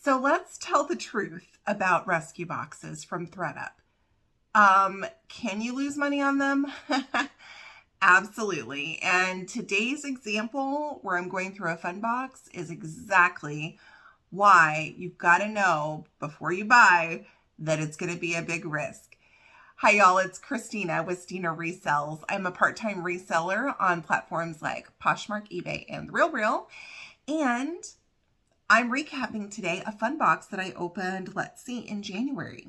So let's tell the truth about rescue boxes from Thredup. Can you lose money on them? Absolutely. And today's example where I'm going through a fun box is exactly why you've got to know before you buy that it's going to be a big risk. Hi y'all, it's Christina with Stina Resells. I'm a part-time reseller on platforms like Poshmark, eBay, and The Real. And I'm recapping today a fun box that I opened, in January.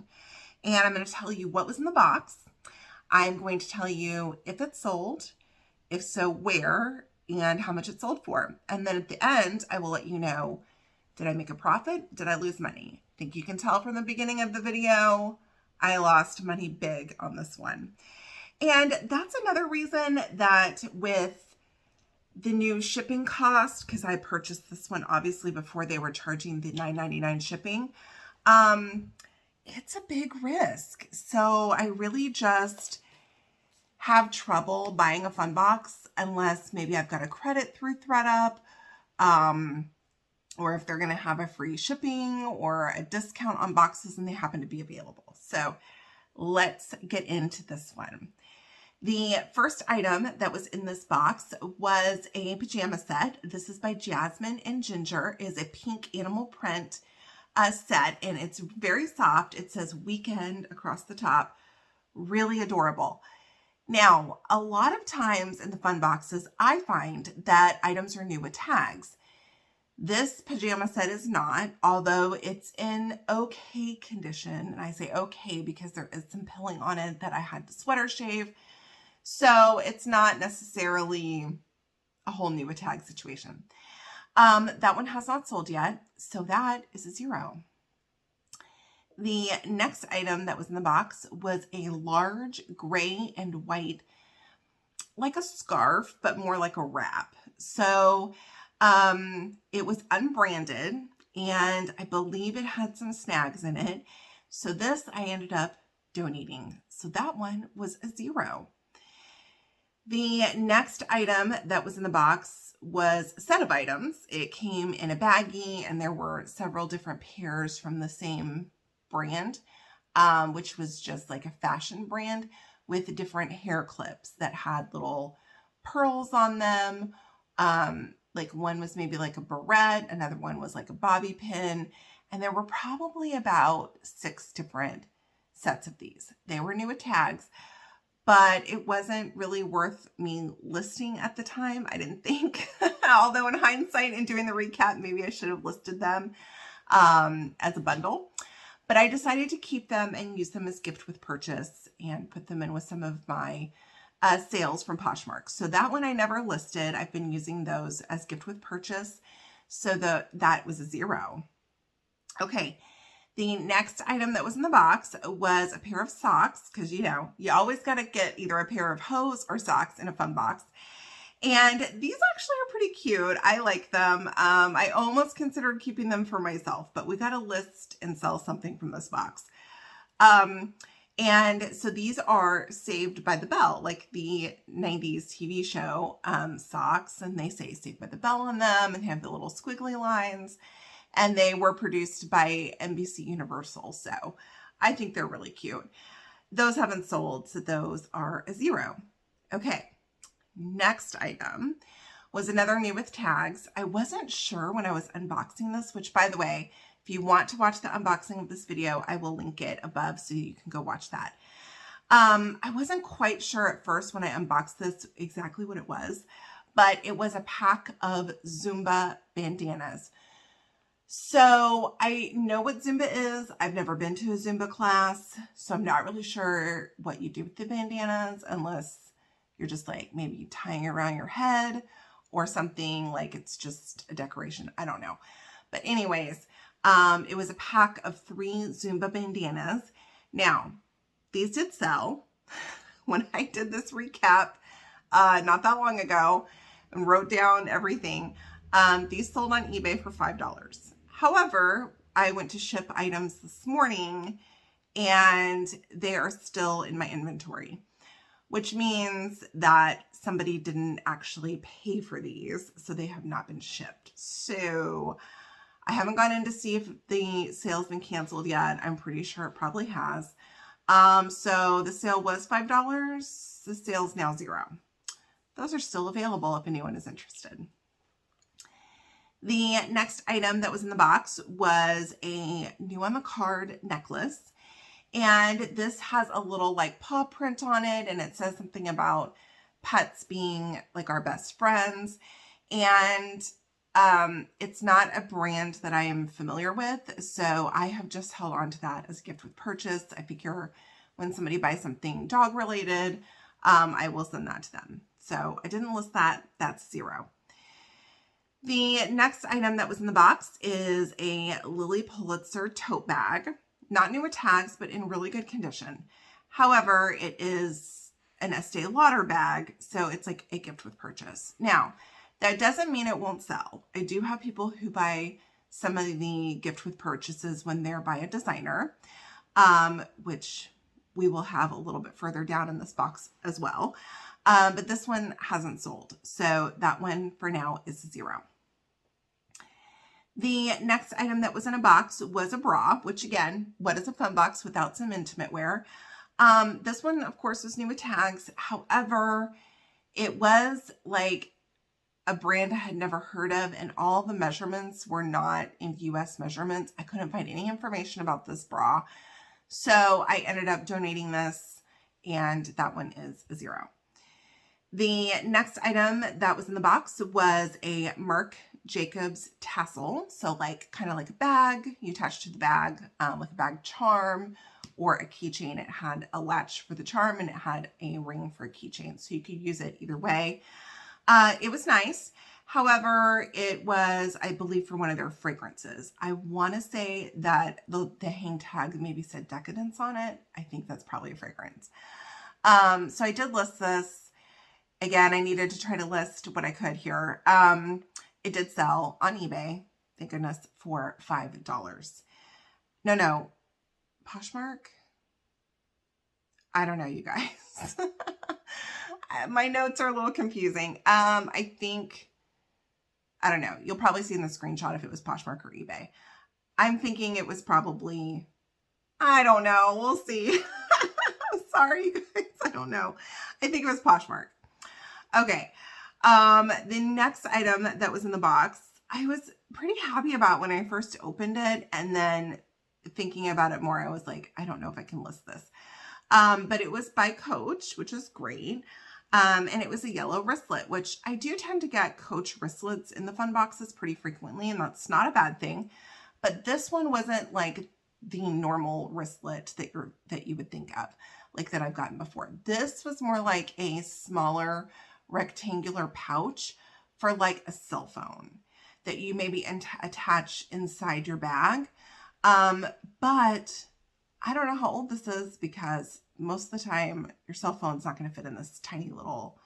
And I'm going to tell you what was in the box. I'm going to tell you if it's sold, if so, where, and how much it sold for. And then at the end, I will let you know, did I make a profit? Did I lose money? I think you can tell from the beginning of the video, I lost money big on this one. And that's another reason that with the new shipping cost, because I purchased this one obviously before they were charging the $9.99 shipping, it's a big risk. So I really just have trouble buying a fun box unless maybe I've got a credit through Thredup, or if they're going to have a free shipping or a discount on boxes and they happen to be available. So let's get into this one. The first item that was in this box was a pajama set. This is by Jasmine and Ginger. It is a pink animal print set, and it's very soft. It says weekend across the top. Really adorable. Now, a lot of times in the fun boxes, I find that items are new with tags. This pajama set is not, although it's in okay condition. And I say okay because there is some pilling on it that I had to sweater shave. So it's not necessarily a whole new with tag situation. That one has not sold yet, so that is a 0. The next item that was in the box was a large gray and white, like a scarf, but more like a wrap. So it was unbranded, and I believe it had some snags in it. So this I ended up donating. So that one was a 0. The next item that was in the box was a set of items. It came in a baggie, and there were several different pairs from the same brand, which was just like a fashion brand with different hair clips that had little pearls on them. Like one was maybe like a barrette, another one was like a bobby pin, and there were probably about 6 different sets of these. They were new with tags, but it wasn't really worth me listing at the time, I didn't think. Although in hindsight and doing the recap, maybe I should have listed them as a bundle. But I decided to keep them and use them as gift with purchase and put them in with some of my sales from Poshmark. So that one I never listed. I've been using those as gift with purchase. So that was a 0. Okay. The next item that was in the box was a pair of socks, because you always got to get either a pair of hose or socks in a fun box. And these actually are pretty cute. I like them. I almost considered keeping them for myself, but we got to list and sell something from this box. And so these are Saved by the Bell, like the 90s TV show socks, and they say Saved by the Bell on them and have the little squiggly lines. And they were produced by NBC Universal, so I think they're really cute. Those haven't sold, so those are a 0. Okay, next item was another new with tags. I wasn't sure when I was unboxing this, which, by the way, if you want to watch the unboxing of this video, I will link it above so you can go watch that. I wasn't quite sure at first when I unboxed this exactly what it was, but it was a pack of Zumba bandanas. So I know what Zumba is. I've never been to a Zumba class, so I'm not really sure what you do with the bandanas unless you're just like maybe tying around your head or something, like it's just a decoration. I don't know. But anyways, it was a pack of 3 Zumba bandanas. Now, these did sell. When I did this recap not that long ago and wrote down everything, these sold on eBay for $5. However, I went to ship items this morning and they are still in my inventory, which means that somebody didn't actually pay for these, so they have not been shipped. So I haven't gone in to see if the sale's been canceled yet. I'm pretty sure it probably has. So the sale was $5. The sale's now $0. Those are still available if anyone is interested. The next item that was in the box was a new on the card necklace. And this has a little like paw print on it, and it says something about pets being like our best friends. And it's not a brand that I am familiar with, so I have just held on to that as a gift with purchase. I figure when somebody buys something dog related, I will send that to them. So I didn't list that. That's $0. The next item that was in the box is a Lily Pulitzer tote bag. Not new with tags, but in really good condition. However, it is an Estee Lauder bag, so it's like a gift with purchase. Now, that doesn't mean it won't sell. I do have people who buy some of the gift with purchases when they're by a designer, which we will have a little bit further down in this box as well. But this one hasn't sold, so that one for now is $0. The next item that was in a box was a bra, which again, what is a fun box without some intimate wear? This one, of course, was new with tags. However, it was like a brand I had never heard of, and all the measurements were not in US measurements. I couldn't find any information about this bra. So I ended up donating this, and that one is $0. The next item that was in the box was a Marc Jacobs tassel. So like kind of like a bag you attach to the bag, like a bag charm or a keychain. It had a latch for the charm and it had a ring for a keychain. So you could use it either way. It was nice. However, it was, I believe, for one of their fragrances. I want to say that the hang tag maybe said Decadence on it. I think that's probably a fragrance. So I did list this. Again, I needed to try to list what I could here. It did sell on eBay, thank goodness, for $5. No, Poshmark? I don't know, you guys. My notes are a little confusing. I think, I don't know. You'll probably see in the screenshot if it was Poshmark or eBay. I'm thinking it was probably, I don't know. We'll see. Sorry, you guys. I don't know. I think it was Poshmark. Okay. The next item that was in the box, I was pretty happy about when I first opened it. And then thinking about it more, I was like, I don't know if I can list this. But it was by Coach, which is great. And it was a yellow wristlet, which I do tend to get Coach wristlets in the fun boxes pretty frequently, and that's not a bad thing. But this one wasn't like the normal wristlet that you would think of, like that I've gotten before. This was more like a smaller rectangular pouch for like a cell phone that you maybe attach inside your bag. But I don't know how old this is because most of the time your cell phone's not going to fit in this tiny little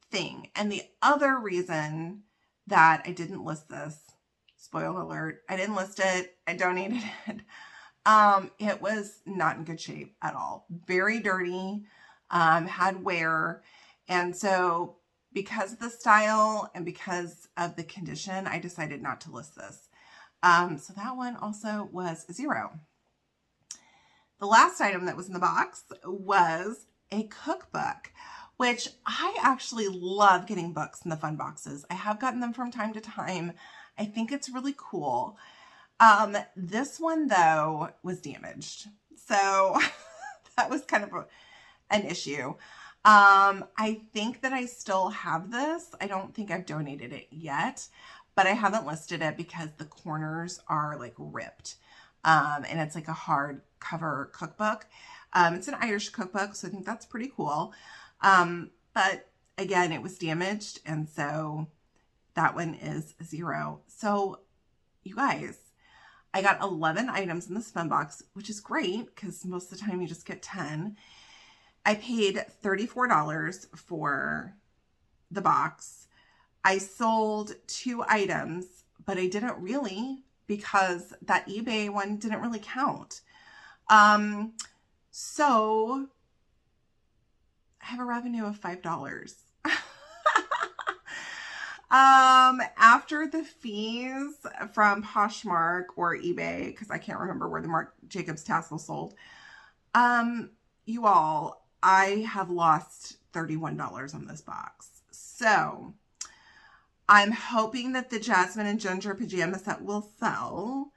thing. And the other reason that I didn't list this, spoiler alert, I didn't list it, I donated it. It was not in good shape at all. Very dirty, had wear. And so because of the style and because of the condition, I decided not to list this. So that one also was $0. The last item that was in the box was a cookbook, which I actually love getting books in the fun boxes. I have gotten them from time to time. I think it's really cool. This one though was damaged. So that was kind of an issue. I think that I still have this. I don't think I've donated it yet, but I haven't listed it because the corners are like ripped. And it's like a hardcover cookbook. It's an Irish cookbook, so I think that's pretty cool. But again, it was damaged, and so that one is $0. So you guys, I got 11 items in this fun box, which is great because most of the time you just get 10. I paid $34 for the box. I sold 2 items, but I didn't really because that eBay one didn't really count. So I have a revenue of $5. After the fees from Poshmark or eBay, because I can't remember where the Marc Jacobs tassel sold, you all, I have lost $31 on this box. So I'm hoping that the Jasmine and Ginger pajama set will sell.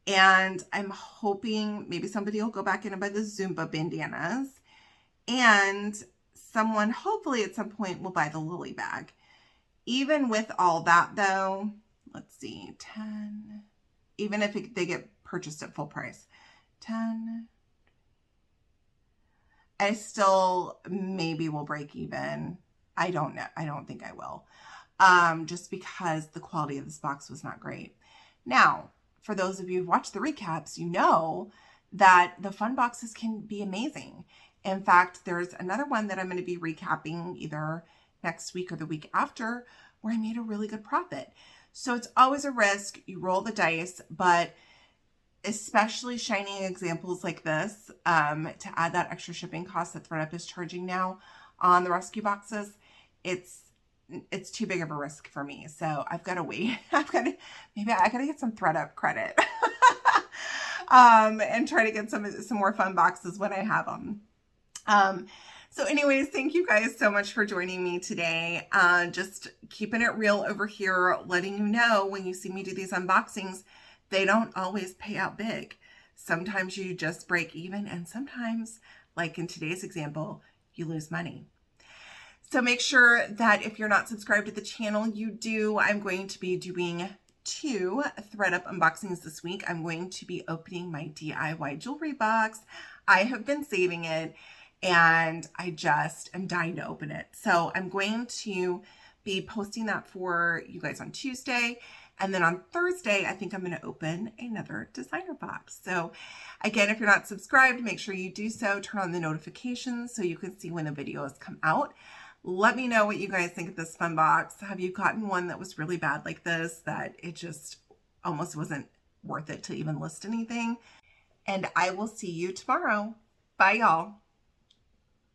And I'm hoping maybe somebody will go back in and buy the Zumba bandanas. And someone, hopefully at some point, will buy the Lily bag. Even with all that, though, let's see, 10, even if they get purchased at full price, 10, I still maybe will break even. I don't know. I don't think I will. Just because the quality of this box was not great. Now, for those of you who've watched the recaps, you know that the fun boxes can be amazing. In fact, there's another one that I'm going to be recapping either next week or the week after where I made a really good profit. So it's always a risk. You roll the dice, but especially shining examples like this, to add that extra shipping cost that Thredup is charging now on the rescue boxes, it's too big of a risk for me. So I've got to wait. Maybe I got to get some Thredup credit, and try to get some more fun boxes when I have them. So anyways, thank you guys so much for joining me today. Just keeping it real over here, letting you know when you see me do these unboxings, they don't always pay out big. Sometimes you just break even, and sometimes, like in today's example, you lose money. So make sure that if you're not subscribed to the channel, you do. I'm going to be doing 2 Thredup unboxings this week. I'm going to be opening my DIY jewelry box. I have been saving it, and I just am dying to open it. So I'm going to be posting that for you guys on Tuesday. And then on Thursday, I think I'm going to open another designer box. So again, if you're not subscribed, make sure you do so. Turn on the notifications so you can see when the videos come out. Let me know what you guys think of this fun box. Have you gotten one that was really bad like this, that it just almost wasn't worth it to even list anything? And I will see you tomorrow. Bye, y'all.